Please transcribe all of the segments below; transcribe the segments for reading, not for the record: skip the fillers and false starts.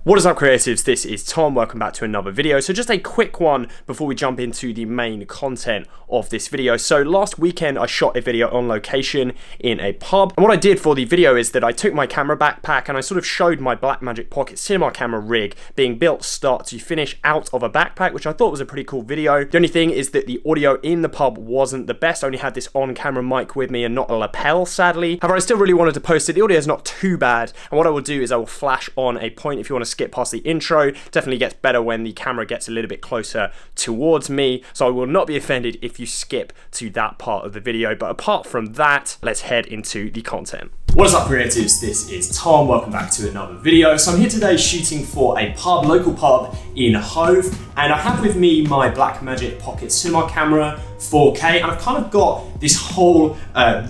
What is up, creatives? This is Tom. Welcome back to another video. So just a quick one before we jump into the main content of this video. So last weekend I shot a video on location in a pub, and what I did for the video is that I took my camera backpack and I sort of showed my Blackmagic Pocket cinema camera rig being built start to finish out of a backpack, which I thought was a pretty cool video. The only thing is that the audio in the pub wasn't the best. I only had this on-camera mic with me and not a lapel, sadly. However, I still really wanted to post it. The audio is not too bad, and what I will do is I will flash on a point if you want to skip past the intro. Definitely gets better when the camera gets a little bit closer towards me, so I will not be offended if you skip to that part of the video. But apart from that, let's head into the content. What is up, creatives? This is Tom. Welcome back to another video. So I'm here today shooting for a pub, local pub in Hove, and I have with me my Blackmagic Pocket cinema camera 4K, and I've kind of got this whole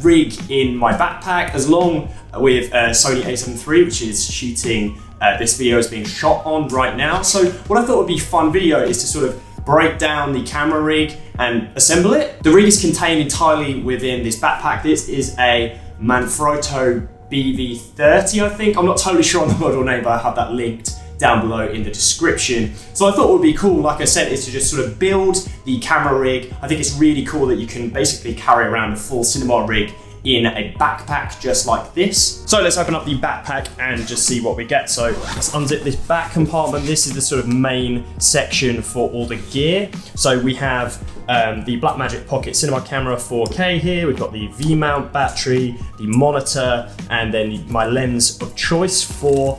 rig in my backpack, as long with Sony a7 III, which is shooting this video is being shot on right now. So what I thought would be a fun video is to sort of break down the camera rig and assemble it. The rig is contained entirely within this backpack. This is a MANFROTTO BV30, I think. I'm not totally sure on the model name, but I have that linked down below in the description. So I thought what would be cool, like I said, is to just sort of build the camera rig. I think it's really cool that you can basically carry around a full cinema rig in a backpack just like this. So let's open up the backpack and just see what we get. So let's unzip this back compartment. This is the sort of main section for all the gear. So we have the Blackmagic Pocket cinema camera 4K here. We've got the V-mount battery, the monitor, and then my lens of choice for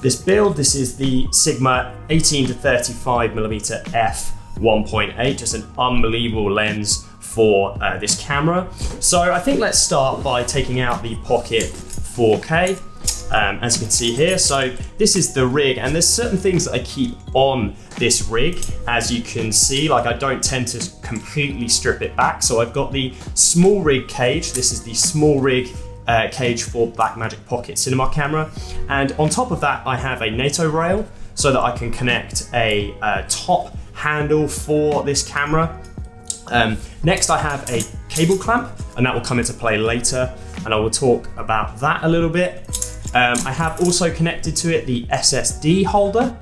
this build. This is the Sigma 18 to 35mm f1.8, just an unbelievable lens for this camera. So I think let's start by taking out the Pocket 4K, as you can see here. So this is the rig, and there's certain things that I keep on this rig. As you can see, like, I don't tend to completely strip it back. So I've got the small rig cage. This is the small rig cage for Blackmagic Pocket cinema camera. And on top of that, I have a NATO rail so that I can connect a top handle for this camera. Next, I have a cable clamp, and that will come into play later, and I will talk about that a little bit. I have also connected to it the SSD holder,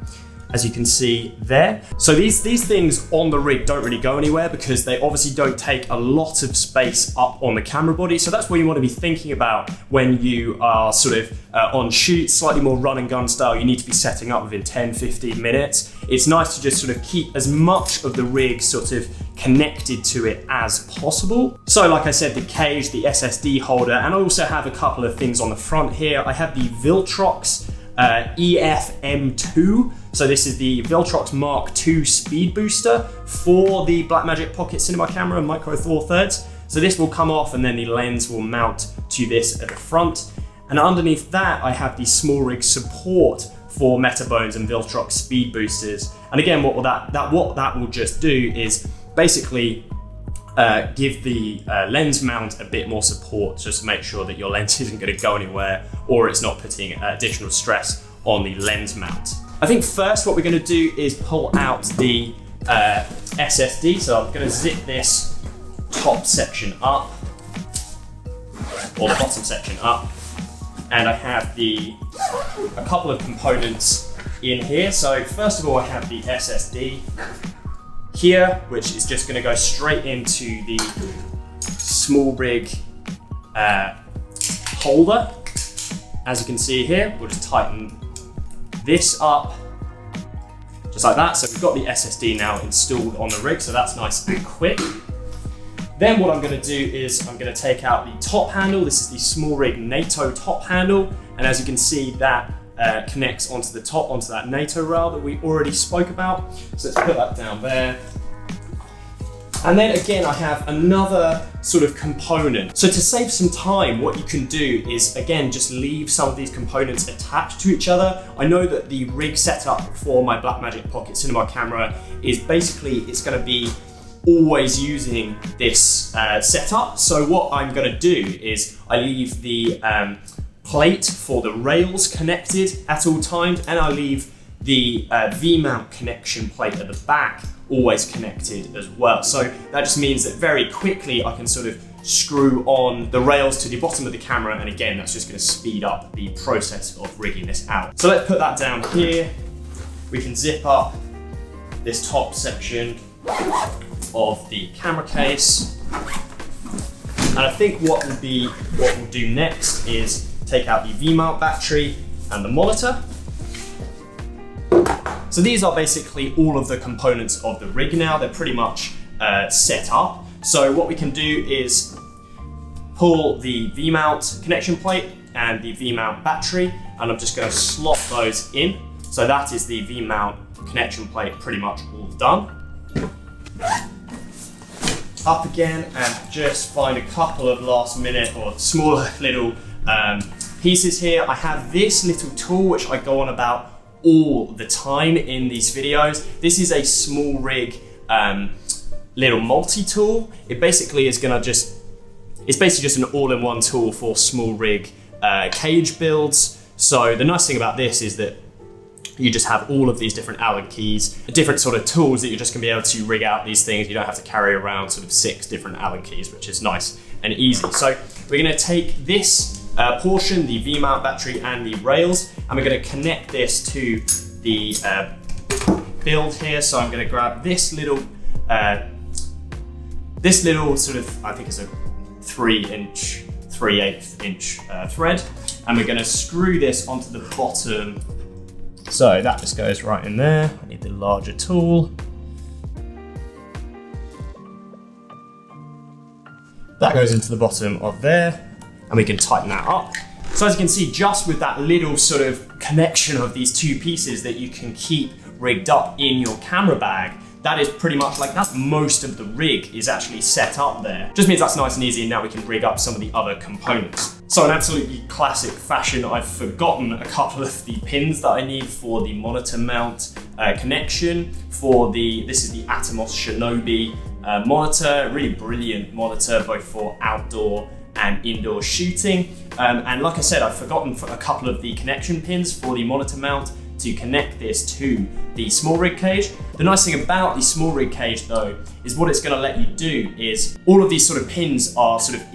as you can see there. So these things on the rig don't really go anywhere because they obviously don't take a lot of space up on the camera body. So that's what you want to be thinking about when you are sort of on shoot, slightly more run and gun style. You need to be setting up within 10-15 minutes. It's nice to just sort of keep as much of the rig sort of connected to it as possible. So like I said, the cage, the SSD holder, and I also have a couple of things on the front here. I have the VILTROX EF-M2. So this is the VILTROX Mark II speed booster for the Blackmagic Pocket cinema camera, micro four thirds. So this will come off, and then the lens will mount to this at the front. And underneath that, I have the small rig support for Metabones and VILTROX speed boosters. And again, what that will just do is basically give the lens mount a bit more support, just to make sure that your lens isn't going to go anywhere or it's not putting additional stress on the lens mount. I think first what we're going to do is pull out the SSD. So I'm going to zip this top section up, or the bottom section up, and I have a couple of components in here. So first of all, I have the SSD here, which is just going to go straight into the small rig holder. As you can see here, we'll just tighten this up just like that. So we've got the SSD now installed on the rig, so that's nice and quick. Then what I'm going to do is I'm going to take out the top handle. This is the small rig NATO top handle, and as you can see, that connects onto the top, onto that NATO rail that we already spoke about. So let's put that down there. And then again, I have another sort of component. So to save some time, what you can do is, again, just leave some of these components attached to each other. I know that the rig setup for my Blackmagic Pocket cinema camera is basically, it's going to be always using this setup. So what I'm going to do is I leave the plate for the rails connected at all times, and I leave the V-mount connection plate at the back always connected as well. So that just means that very quickly I can sort of screw on the rails to the bottom of the camera, and again, that's just going to speed up the process of rigging this out. So let's put that down here. We can zip up this top section of the camera case. And I think what we'll do next is take out the V-mount battery and the monitor. So these are basically all of the components of the rig now. They're pretty much set up. So what we can do is pull the V-mount connection plate and the V-mount battery, and I'm just going to slot those in. So that is the V-mount connection plate pretty much all done. Up again and just find a couple of last minute or smaller little pieces here. I have this little tool which I go on about all the time in these videos. This is a SMALLRIG little multi-tool. It basically is gonna it's basically just an all-in-one tool for SMALLRIG cage builds. So the nice thing about this is that you just have all of these different Allen keys, different sort of tools that you're just gonna be able to rig out these things. You don't have to carry around sort of 6 different Allen keys, which is nice and easy. So we're gonna take this portion, the V-mount battery and the rails, and we're gonna connect this to the build here. So I'm gonna grab this little sort of, I think it's a 3/8 inch thread, and we're gonna screw this onto the bottom. So that just goes right in there. I need the larger tool. That goes into the bottom of there, and we can tighten that up. So as you can see, just with that little sort of connection of these two pieces that you can keep rigged up in your camera bag, that is pretty much like, that's most of the rig is actually set up there. Just means that's nice and easy, and now we can rig up some of the other components. So in absolutely classic fashion, I've forgotten a couple of the pins that I need for the monitor mount connection for this is the ATAMOS SHINOBI monitor, really brilliant monitor, both for outdoor and indoor shooting. And like I said, I've forgotten a couple of the connection pins for the monitor mount to connect this to the SMALLRIG cage. The nice thing about the SMALLRIG cage though, is what it's gonna let you do is, all of these sort of pins are sort of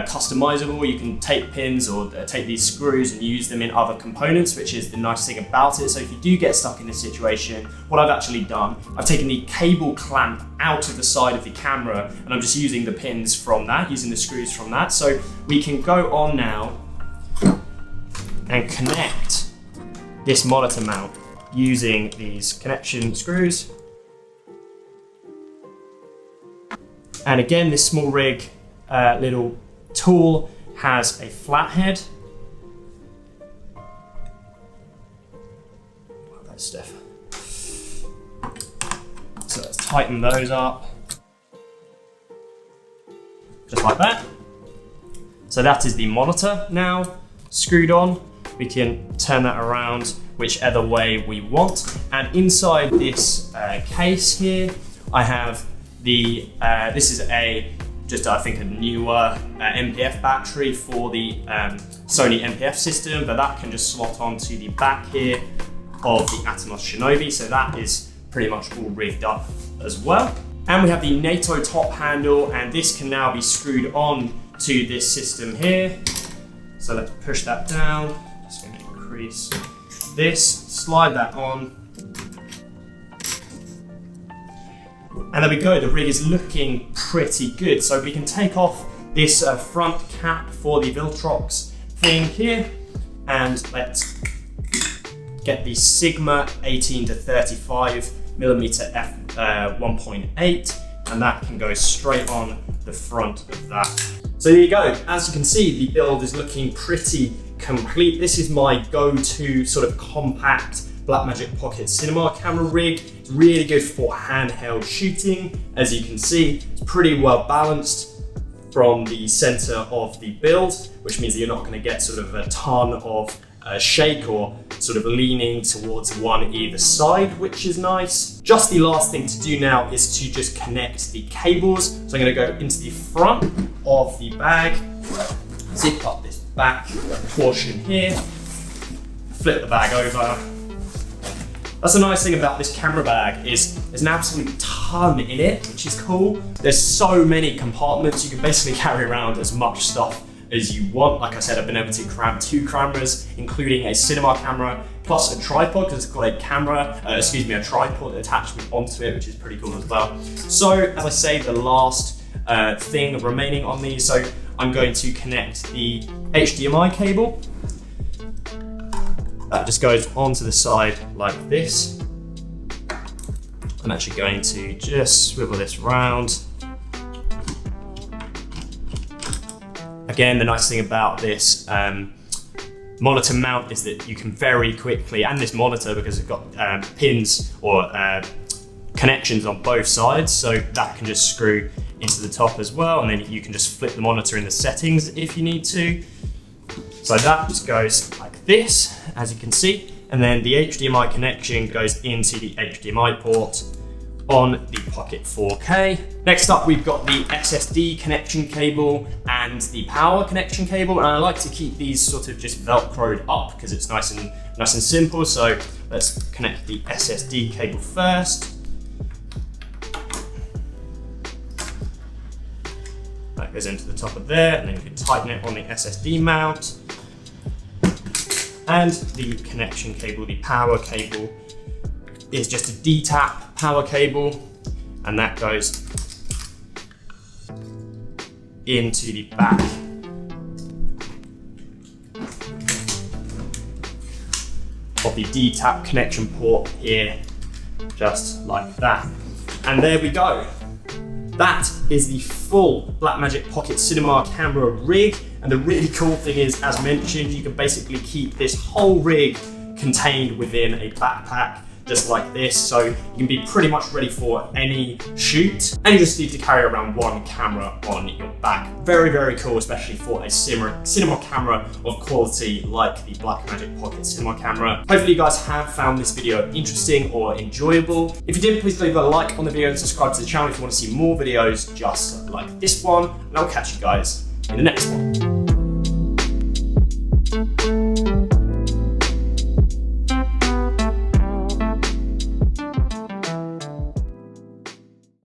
customizable. You can take pins or take these screws and use them in other components, which is the nice thing about it. So if you do get stuck in this situation, what I've actually done, I've taken the cable clamp out of the side of the camera, and I'm just using the pins from that, using the screws from that. So we can go on now and connect this monitor mount using these connection screws. And again, this SMALLRIG little tool has a flathead. Oh, that's stiff. So let's tighten those up. Just like that. So that is the monitor now screwed on. We can turn that around whichever way we want. And inside this case here, I have this is I think a newer MPF battery for the Sony MPF system, but that can just slot onto the back here of the ATAMOS SHINOBI. So that is pretty much all rigged up as well. And we have the NATO top handle, and this can now be screwed on to this system here. So let's push that down. Just going to increase this, slide that on. And there we go, the rig is looking pretty good. So we can take off this front cap for the VILTROX thing here, and let's get the Sigma 18 to 35 millimeter f 1.8, and that can go straight on the front of that. So there you go. As you can see, the build is looking pretty complete. This is my go-to sort of compact Blackmagic Pocket Cinema camera rig. It's really good for handheld shooting. As you can see, it's pretty well balanced from the center of the build, which means that you're not going to get sort of a ton of shake or sort of leaning towards one either side, which is nice. Just the last thing to do now is to just connect the cables. So I'm going to go into the front of the bag, zip up this back portion here, flip the bag over, That's the nice thing about this camera bag is there's an absolute ton in it, which is cool. There's so many compartments. You can basically carry around as much stuff as you want. Like I said, I've been able to cram 2 cameras, including a cinema camera, plus a tripod, because it's got a a tripod attachment onto it, which is pretty cool as well. So, as I say, the last thing remaining on these, so I'm going to connect the HDMI cable. That just goes onto the side like this. I'm actually going to just swivel this round. Again, the nice thing about this monitor mount is that you can very quickly, and this monitor, because it's got pins or connections on both sides, so that can just screw into the top as well, and then you can just flip the monitor in the settings if you need to. So that just goes like this, as you can see, and then the HDMI connection goes into the HDMI port on the Pocket 4K. Next up, we've got the SSD connection cable and the power connection cable, and I like to keep these sort of just velcroed up because it's nice and simple. So let's connect the SSD cable first. That goes into the top of there, and then you can tighten it on the SSD mount. And the connection cable, the power cable, is just a D-tap power cable, and that goes into the back of the D-tap connection port here, just like that. And there we go. That is the full Blackmagic Pocket Cinema camera rig. And the really cool thing is, as mentioned, you can basically keep this whole rig contained within a backpack, just like this. So you can be pretty much ready for any shoot. And you just need to carry around 1 camera on your back. Very, very cool, especially for a cinema camera of quality like the Blackmagic Pocket Cinema camera. Hopefully you guys have found this video interesting or enjoyable. If you did, please leave a like on the video and subscribe to the channel if you want to see more videos just like this one. And I'll catch you guys in the next one.